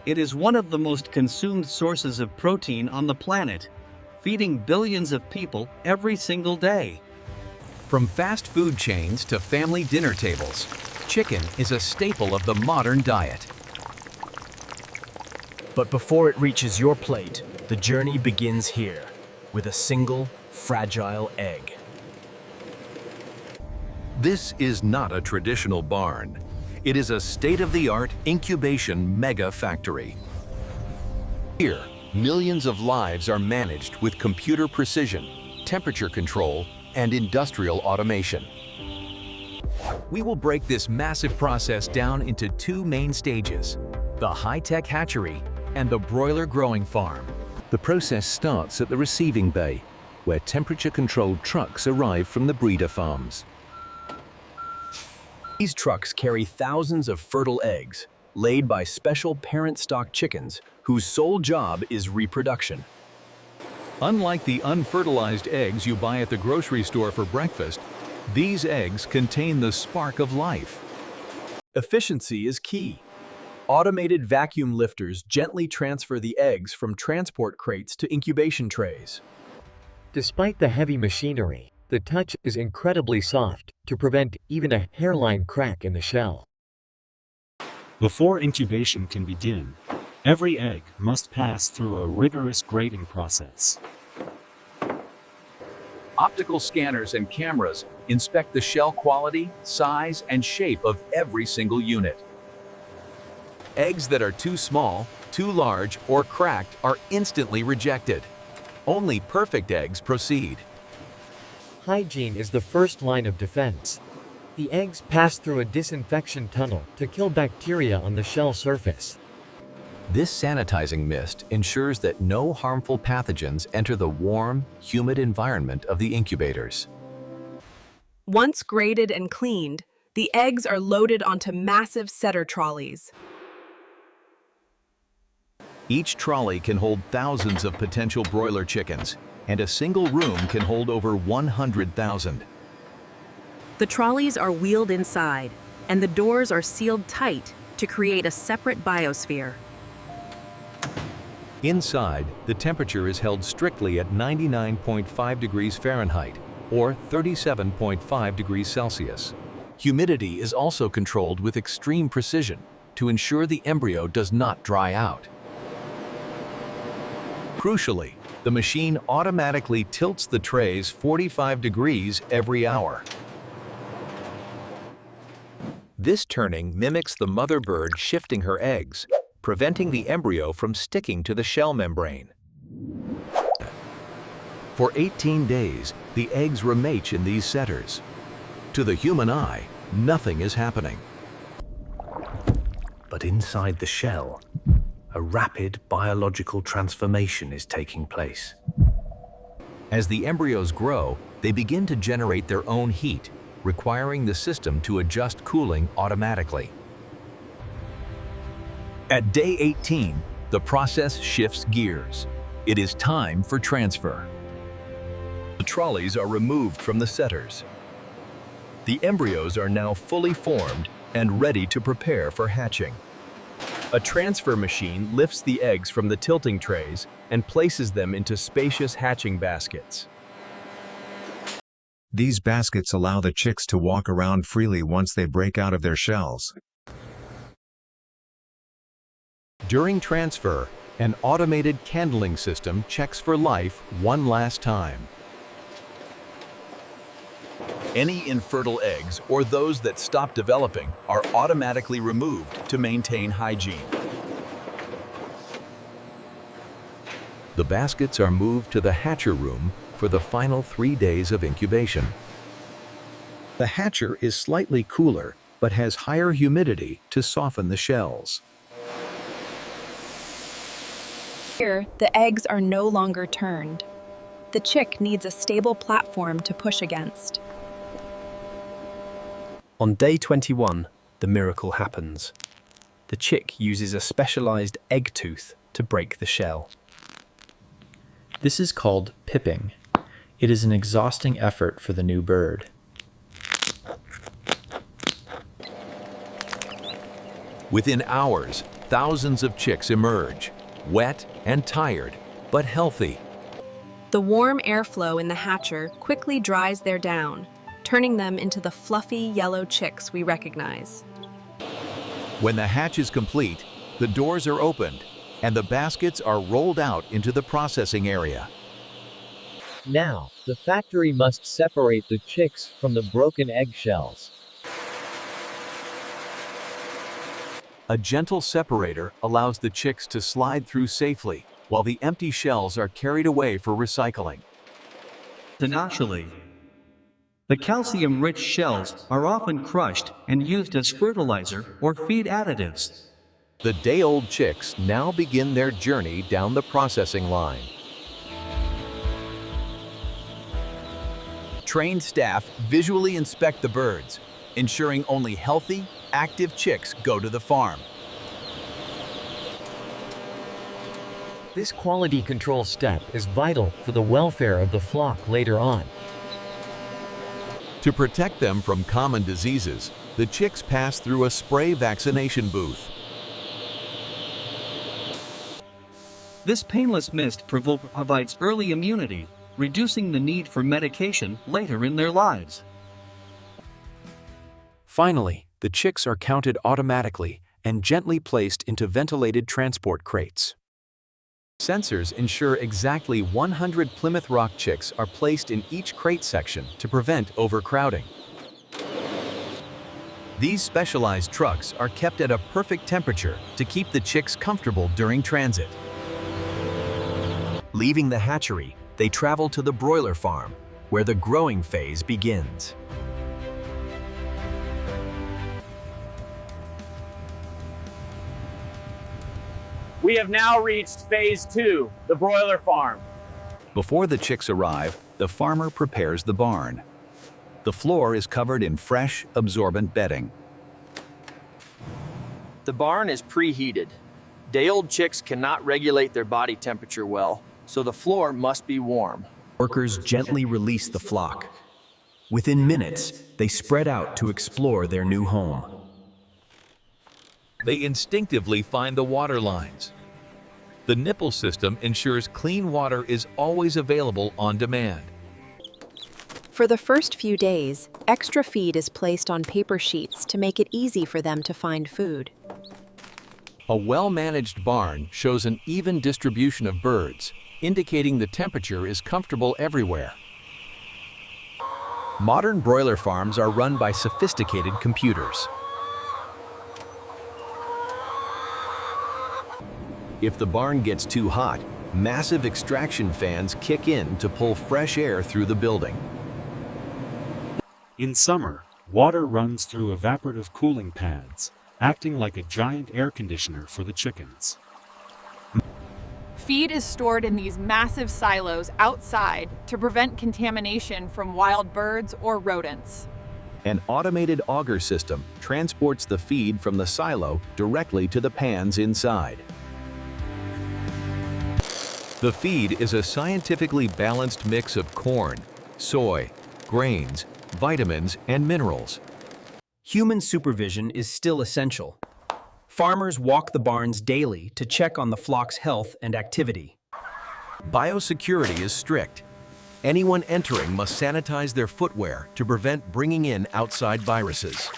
It is one of the most consumed sources of protein on the planet, feeding billions of people every single day. From fast food chains to family dinner tables, chicken is a staple of the modern diet. But before it reaches your plate, the journey begins here, with a single, fragile egg. This is not a traditional barn. It is a state-of-the-art incubation mega factory. Here, millions of lives are managed with computer precision, temperature control, and industrial automation. We will break this massive process down into two main stages: the high-tech hatchery and the broiler growing farm. The process starts at the receiving bay, where temperature-controlled trucks arrive from the breeder farms. These trucks carry thousands of fertile eggs, laid by special parent stock chickens whose sole job is reproduction. Unlike the unfertilized eggs you buy at the grocery store for breakfast, these eggs contain the spark of life. Efficiency is key. Automated vacuum lifters gently transfer the eggs from transport crates to incubation trays. Despite the heavy machinery, the touch is incredibly soft to prevent even a hairline crack in the shell. Before incubation can begin, every egg must pass through a rigorous grading process. Optical scanners and cameras inspect the shell quality, size, and shape of every single unit. Eggs that are too small, too large, or cracked are instantly rejected. Only perfect eggs proceed. Hygiene is the first line of defense. The eggs pass through a disinfection tunnel to kill bacteria on the shell surface. This sanitizing mist ensures that no harmful pathogens enter the warm, humid environment of the incubators. Once graded and cleaned, the eggs are loaded onto massive setter trolleys. Each trolley can hold thousands of potential broiler chickens, and a single room can hold over 100,000. The trolleys are wheeled inside, and the doors are sealed tight to create a separate biosphere. Inside, the temperature is held strictly at 99.5 degrees Fahrenheit, or 37.5 degrees Celsius. Humidity is also controlled with extreme precision to ensure the embryo does not dry out. Crucially, the machine automatically tilts the trays 45 degrees every hour. This turning mimics the mother bird shifting her eggs, preventing the embryo from sticking to the shell membrane. For 18 days, the eggs remate in these setters. To the human eye, nothing is happening. But inside the shell, a rapid biological transformation is taking place. As the embryos grow, they begin to generate their own heat, requiring the system to adjust cooling automatically. At day 18, the process shifts gears. It is time for transfer. The trolleys are removed from the setters. The embryos are now fully formed and ready to prepare for hatching. A transfer machine lifts the eggs from the tilting trays and places them into spacious hatching baskets. These baskets allow the chicks to walk around freely once they break out of their shells. During transfer, an automated candling system checks for life one last time. Any infertile eggs or those that stop developing are automatically removed to maintain hygiene. The baskets are moved to the hatcher room for the final 3 days of incubation. The hatcher is slightly cooler, but has higher humidity to soften the shells. Here, the eggs are no longer turned. The chick needs a stable platform to push against. On day 21, the miracle happens. The chick uses a specialized egg tooth to break the shell. This is called pipping. It is an exhausting effort for the new bird. Within hours, thousands of chicks emerge, wet and tired, but healthy. The warm airflow in the hatcher quickly dries their down, turning them into the fluffy yellow chicks we recognize. When the hatch is complete, the doors are opened and the baskets are rolled out into the processing area. Now, the factory must separate the chicks from the broken eggshells. A gentle separator allows the chicks to slide through safely while the empty shells are carried away for recycling. Initially, the calcium-rich shells are often crushed and used as fertilizer or feed additives. The day-old chicks now begin their journey down the processing line. Trained staff visually inspect the birds, ensuring only healthy, active chicks go to the farm. This quality control step is vital for the welfare of the flock later on. To protect them from common diseases, the chicks pass through a spray vaccination booth. This painless mist provides early immunity, reducing the need for medication later in their lives. Finally, the chicks are counted automatically and gently placed into ventilated transport crates. Sensors ensure exactly 100 Plymouth Rock chicks are placed in each crate section to prevent overcrowding. These specialized trucks are kept at a perfect temperature to keep the chicks comfortable during transit. Leaving the hatchery, they travel to the broiler farm, where the growing phase begins. We have now reached phase 2, the broiler farm. Before the chicks arrive, the farmer prepares the barn. The floor is covered in fresh, absorbent bedding. The barn is preheated. Day-old chicks cannot regulate their body temperature well, so the floor must be warm. Workers gently release the flock. Within minutes, they spread out to explore their new home. They instinctively find the water lines. The nipple system ensures clean water is always available on demand. For the first few days, extra feed is placed on paper sheets to make it easy for them to find food. A well-managed barn shows an even distribution of birds, indicating the temperature is comfortable everywhere. Modern broiler farms are run by sophisticated computers. If the barn gets too hot, massive extraction fans kick in to pull fresh air through the building. In summer, water runs through evaporative cooling pads, acting like a giant air conditioner for the chickens. Feed is stored in these massive silos outside to prevent contamination from wild birds or rodents. An automated auger system transports the feed from the silo directly to the pans inside. The feed is a scientifically balanced mix of corn, soy, grains, vitamins, and minerals. Human supervision is still essential. Farmers walk the barns daily to check on the flock's health and activity. Biosecurity is strict. Anyone entering must sanitize their footwear to prevent bringing in outside viruses.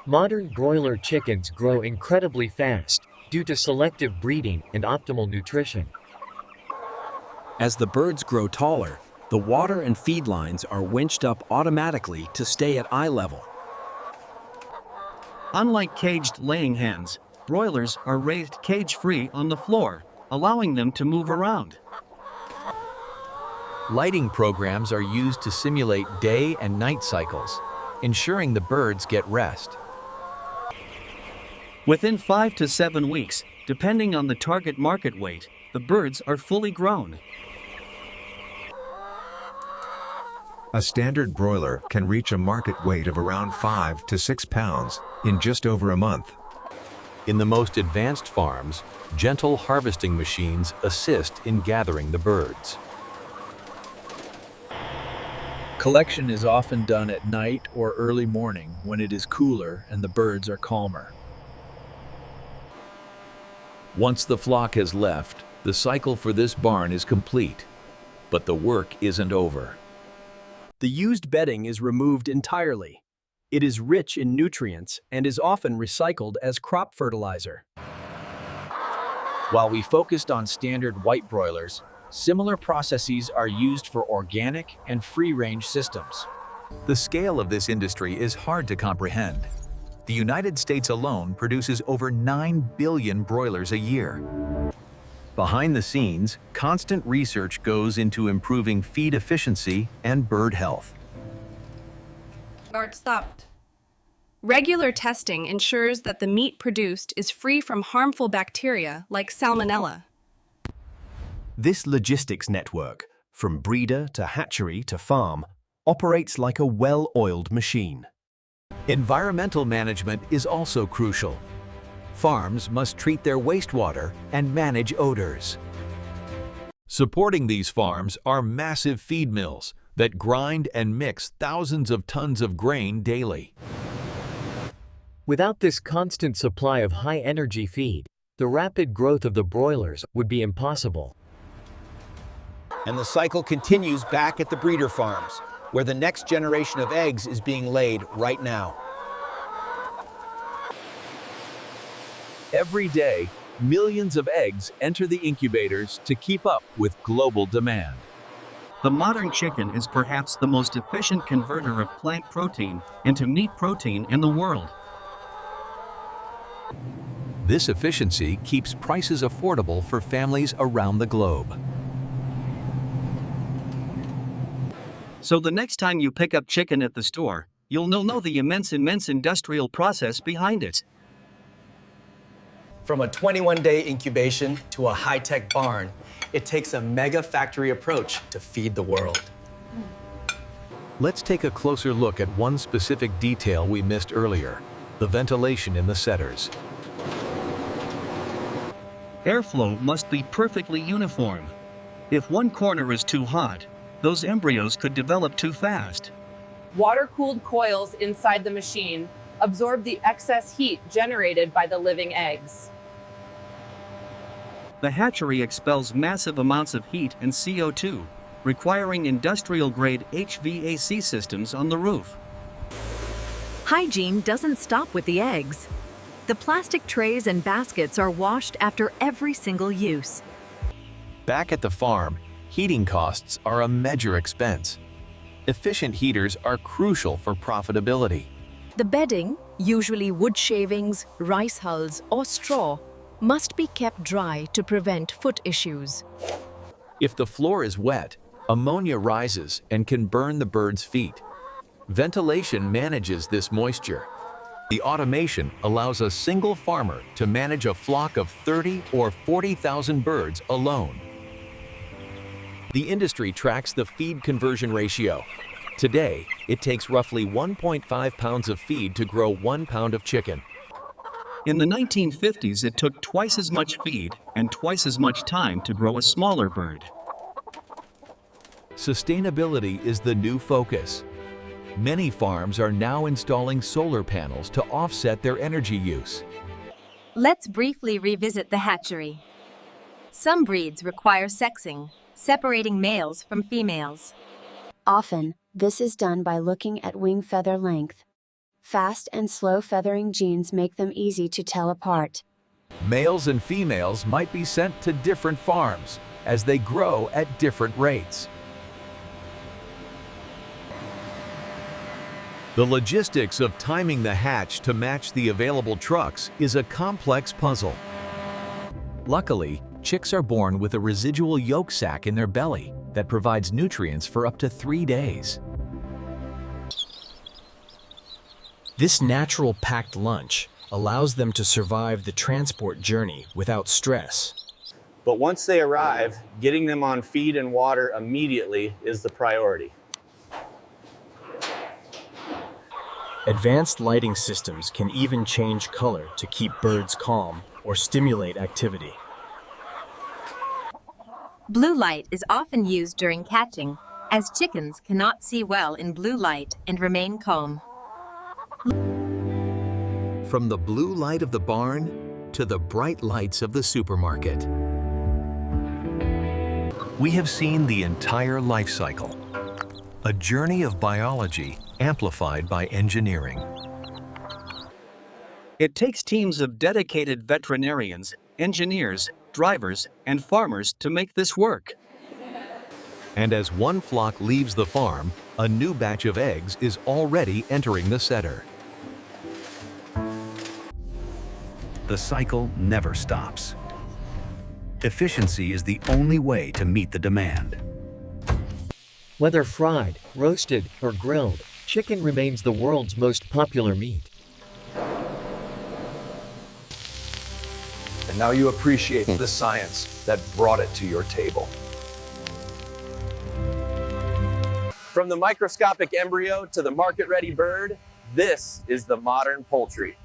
Modern broiler chickens grow incredibly fast due to selective breeding and optimal nutrition. As the birds grow taller, the water and feed lines are winched up automatically to stay at eye level. Unlike caged laying hens, broilers are raised cage-free on the floor, allowing them to move around. Lighting programs are used to simulate day and night cycles, ensuring the birds get rest. Within 5 to 7 weeks, depending on the target market weight, the birds are fully grown. A standard broiler can reach a market weight of around 5 to 6 pounds in just over a month. In the most advanced farms, gentle harvesting machines assist in gathering the birds. Collection is often done at night or early morning when it is cooler and the birds are calmer. Once the flock has left, the cycle for this barn is complete. But the work isn't over. The used bedding is removed entirely. It is rich in nutrients and is often recycled as crop fertilizer. While we focused on standard white broilers, similar processes are used for organic and free-range systems. The scale of this industry is hard to comprehend. The United States alone produces over 9 billion broilers a year. Behind the scenes, constant research goes into improving feed efficiency and bird health. Guard stopped. Regular testing ensures that the meat produced is free from harmful bacteria like salmonella. This logistics network, from breeder to hatchery to farm, operates like a well-oiled machine. Environmental management is also crucial. Farms must treat their wastewater and manage odors. Supporting these farms are massive feed mills that grind and mix thousands of tons of grain daily. Without this constant supply of high-energy feed, the rapid growth of the broilers would be impossible. And the cycle continues back at the breeder farms, where the next generation of eggs is being laid right now. Every day, millions of eggs enter the incubators to keep up with global demand. The modern chicken is perhaps the most efficient converter of plant protein into meat protein in the world. This efficiency keeps prices affordable for families around the globe. So the next time you pick up chicken at the store, you'll know the immense industrial process behind it. From a 21-day incubation to a high-tech barn, it takes a mega factory approach to feed the world. Let's take a closer look at one specific detail we missed earlier: the ventilation in the setters. Airflow must be perfectly uniform. If one corner is too hot, those embryos could develop too fast. Water-cooled coils inside the machine absorb the excess heat generated by the living eggs. The hatchery expels massive amounts of heat and CO2, requiring industrial-grade HVAC systems on the roof. Hygiene doesn't stop with the eggs. The plastic trays and baskets are washed after every single use. Back at the farm, heating costs are a major expense. Efficient heaters are crucial for profitability. The bedding, usually wood shavings, rice hulls, or straw, must be kept dry to prevent foot issues. If the floor is wet, ammonia rises and can burn the bird's feet. Ventilation manages this moisture. The automation allows a single farmer to manage a flock of 30 or 40,000 birds alone. The industry tracks the feed conversion ratio. Today, it takes roughly 1.5 pounds of feed to grow 1 pound of chicken. In the 1950s, it took twice as much feed and twice as much time to grow a smaller bird. Sustainability is the new focus. Many farms are now installing solar panels to offset their energy use. Let's briefly revisit the hatchery. Some breeds require sexing, separating males from females. Often, this is done by looking at wing feather length. Fast and slow feathering genes make them easy to tell apart. Males and females might be sent to different farms as they grow at different rates. The logistics of timing the hatch to match the available trucks is a complex puzzle. Luckily, chicks are born with a residual yolk sac in their belly that provides nutrients for up to 3 days. This natural packed lunch allows them to survive the transport journey without stress. But once they arrive, getting them on feed and water immediately is the priority. Advanced lighting systems can even change color to keep birds calm or stimulate activity. Blue light is often used during catching, as chickens cannot see well in blue light and remain calm. From the blue light of the barn to the bright lights of the supermarket. We have seen the entire life cycle, a journey of biology amplified by engineering. It takes teams of dedicated veterinarians, engineers, drivers, and farmers to make this work. And as one flock leaves the farm, a new batch of eggs is already entering the setter. The cycle never stops. Efficiency is the only way to meet the demand. Whether fried, roasted, or grilled, chicken remains the world's most popular meat. And now you appreciate the science that brought it to your table. From the microscopic embryo to the market-ready bird, this is the modern poultry.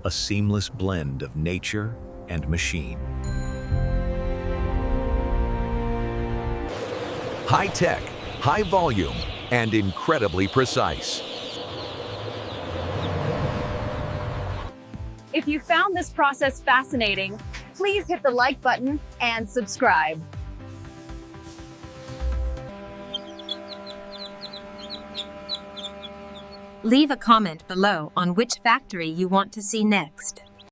A seamless blend of nature and machine. High-tech, high volume, and incredibly precise. If you found this process fascinating, please hit the like button and subscribe. Leave a comment below on which factory you want to see next.